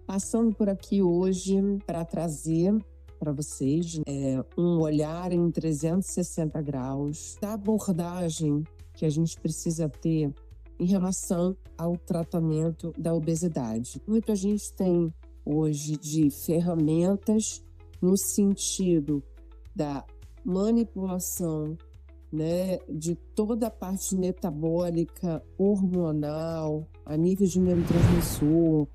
Passando por aqui hoje para trazer para vocês um olhar em 360 graus da abordagem que a gente precisa ter em relação ao tratamento da obesidade. Muito a gente tem hoje de ferramentas no sentido da manipulação, né, de toda a parte metabólica, hormonal, a nível de neurotransmissor,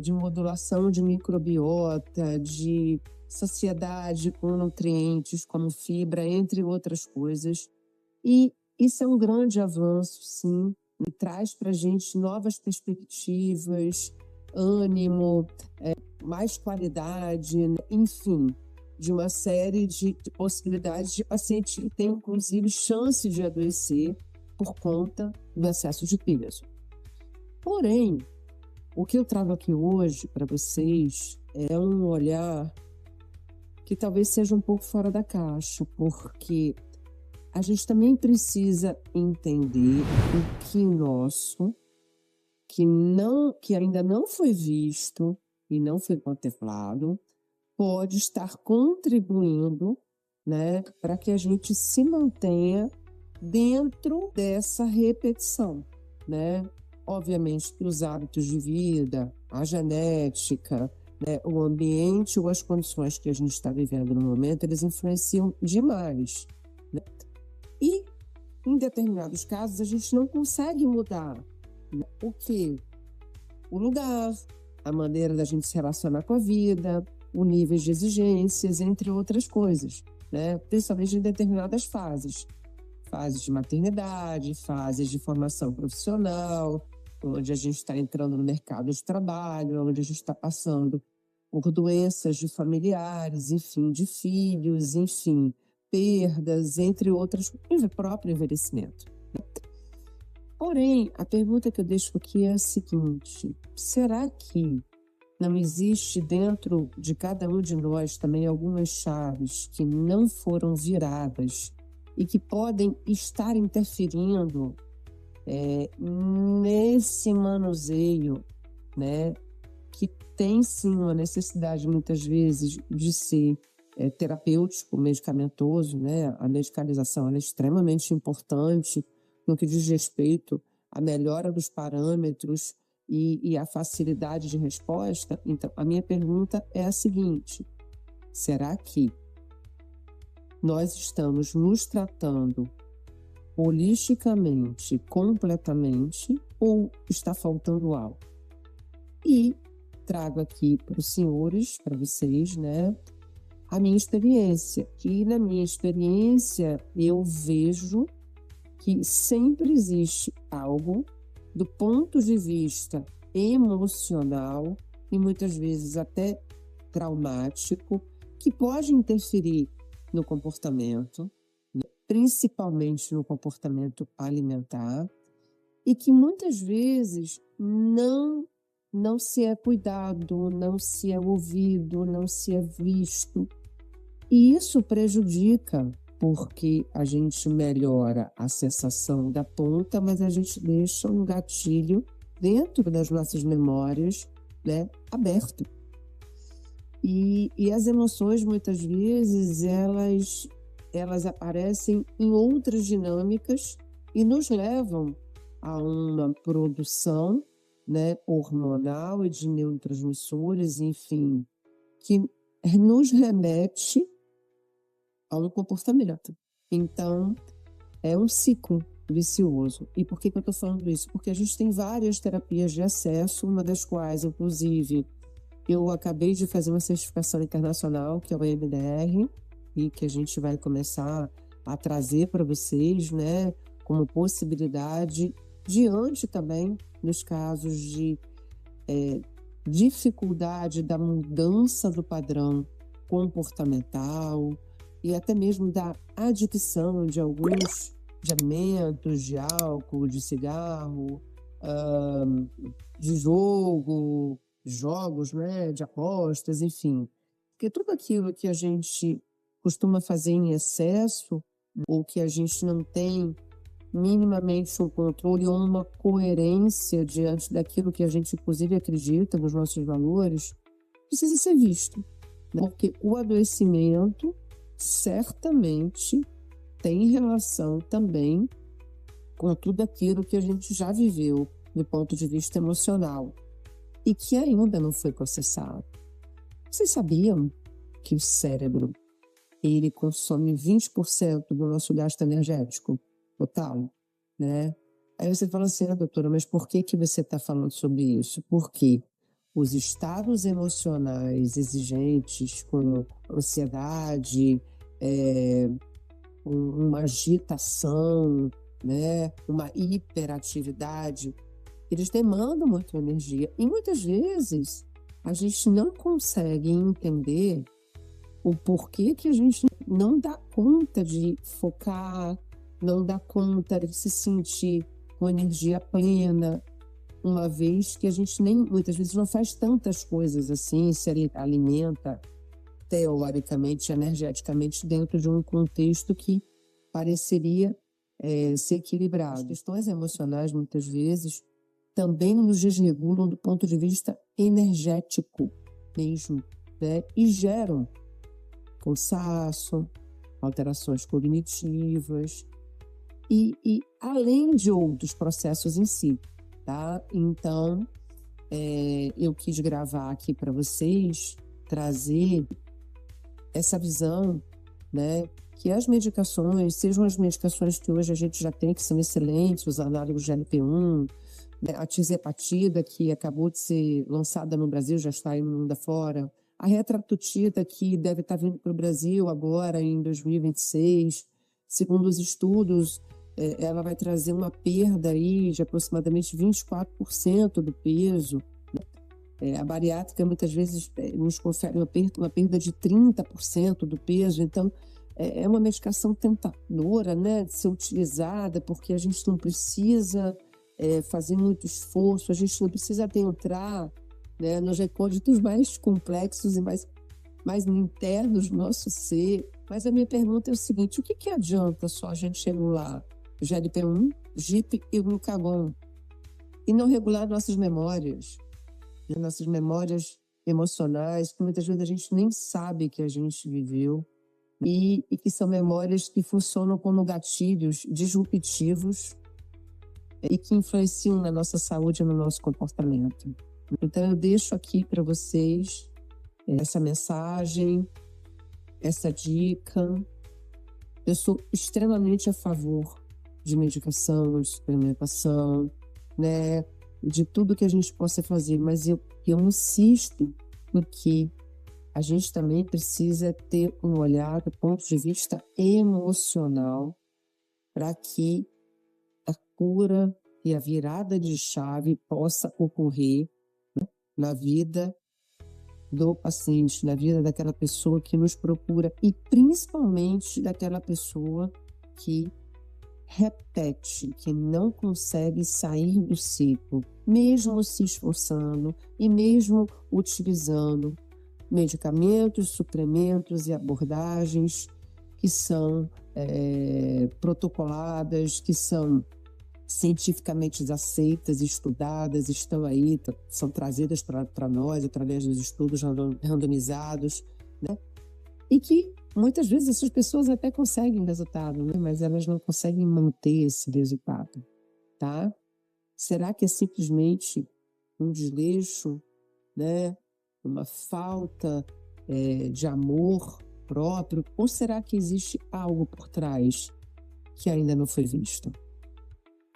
de modulação de microbiota, de saciedade com nutrientes como fibra, entre outras coisas. E isso é um grande avanço, sim, e traz para a gente novas perspectivas, ânimo, mais qualidade, né? Enfim, de uma série de possibilidades de paciente que tem, inclusive, chance de adoecer por conta do excesso de peso. Porém, o que eu trago aqui hoje para vocês é um olhar que talvez seja um pouco fora da caixa, porque a gente também precisa entender o que nosso, que ainda não foi visto e não foi contemplado, pode estar contribuindo, né, para que a gente se mantenha dentro dessa repetição, né? Obviamente que os hábitos de vida, a genética, né, o ambiente ou as condições que a gente está vivendo no momento, eles influenciam demais, né? E, em determinados casos, a gente não consegue mudar, né? O quê? O lugar, a maneira da gente se relacionar com a vida, o nível de exigências, entre outras coisas, né? Principalmente em determinadas fases de maternidade, fases de formação profissional, onde a gente está entrando no mercado de trabalho, onde a gente está passando por doenças de familiares, enfim, de filhos, enfim, perdas, entre outras, o próprio envelhecimento. Porém, a pergunta que eu deixo aqui é a seguinte: será que não existe dentro de cada um de nós também algumas chaves que não foram viradas e que podem estar interferindo nesse manuseio, né, que tem sim uma necessidade muitas vezes de ser terapêutico, medicamentoso, né? A medicalização ela é extremamente importante no que diz respeito à melhora dos parâmetros e à facilidade de resposta. Então, a minha pergunta é a seguinte: será que nós estamos nos tratando holisticamente, completamente, ou está faltando algo? E trago aqui para os senhores, para vocês, né, a minha experiência. E na minha experiência, eu vejo que sempre existe algo do ponto de vista emocional e muitas vezes até traumático que pode interferir no comportamento, principalmente no comportamento alimentar, e que muitas vezes não se é cuidado, não se é ouvido, não se é visto. E isso prejudica, porque a gente melhora a sensação da ponta, mas a gente deixa um gatilho dentro das nossas memórias, né, aberto. E as emoções, muitas vezes, elas aparecem em outras dinâmicas e nos levam a uma produção, né, hormonal e de neurotransmissores, enfim, que nos remete a um comportamento. Então, é um ciclo vicioso. E por que eu estou falando isso? Porque a gente tem várias terapias de acesso, uma das quais, inclusive, eu acabei de fazer uma certificação internacional, que é o EMDR, e que a gente vai começar a trazer para vocês, né, como possibilidade, diante também nos casos de dificuldade da mudança do padrão comportamental e até mesmo da adicção de alguns de alimentos, de álcool, de cigarro, de jogos, né, de apostas, enfim. Porque tudo aquilo que a gente costuma fazer em excesso ou que a gente não tem minimamente um controle ou uma coerência diante daquilo que a gente, inclusive, acredita nos nossos valores, precisa ser visto, né? Porque o adoecimento certamente tem relação também com tudo aquilo que a gente já viveu do ponto de vista emocional e que ainda não foi processado. Vocês sabiam que o cérebro, ele consome 20% do nosso gasto energético total, né? Aí você fala assim, doutora, mas por que que você está falando sobre isso? Porque os estados emocionais exigentes, como ansiedade, uma agitação, né? Uma hiperatividade, eles demandam muita energia. E muitas vezes a gente não consegue entender o porquê que a gente não dá conta de focar, não dá conta de se sentir com energia plena, uma vez que a gente muitas vezes não faz tantas coisas assim, se alimenta teoricamente, energeticamente, dentro de um contexto que pareceria ser equilibrado. As questões emocionais, muitas vezes, também nos desregulam do ponto de vista energético mesmo, né? E geram cansaço, alterações cognitivas e além de outros processos em si, tá? Então, eu quis gravar aqui para vocês, trazer essa visão, né? Que as medicações, sejam as medicações que hoje a gente já tem, que são excelentes, os análogos de LP1, né? A tizepatida, que acabou de ser lançada no Brasil, já está aí no mundo afora, a retratutida, que deve estar vindo para o Brasil agora, em 2026, segundo os estudos, ela vai trazer uma perda aí de aproximadamente 24% do peso. A bariátrica muitas vezes nos confere uma perda de 30% do peso, então é uma medicação tentadora, né, de ser utilizada, porque a gente não precisa fazer muito esforço, a gente não precisa adentrar, né, nos recônditos mais complexos e mais internos do nosso ser. Mas a minha pergunta é o seguinte: o que adianta só a gente regular GLP-1, GIP e glucagon e não regular nossas memórias emocionais, que muitas vezes a gente nem sabe que a gente viveu, e que são memórias que funcionam como gatilhos disruptivos e que influenciam na nossa saúde e no nosso comportamento. Então eu deixo aqui para vocês essa mensagem, essa dica. Eu sou extremamente a favor de medicação, de suplementação, né? De tudo que a gente possa fazer, mas eu insisto em que a gente também precisa ter um olhar do ponto de vista emocional para que a cura e a virada de chave possa ocorrer, né, na vida do paciente, na vida daquela pessoa que nos procura e principalmente daquela pessoa que repete, que não consegue sair do ciclo, mesmo se esforçando e mesmo utilizando medicamentos, suplementos e abordagens que são protocoladas, que são cientificamente aceitas, estudadas, estão aí, são trazidas para nós através dos estudos randomizados, né? E que muitas vezes essas pessoas até conseguem resultado, né? Mas elas não conseguem manter esse resultado, tá? Será que é simplesmente um desleixo, né? Uma falta de amor próprio? Ou será que existe algo por trás que ainda não foi visto?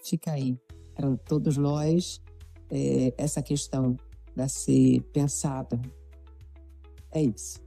Fica aí para todos nós essa questão a ser pensada. É isso.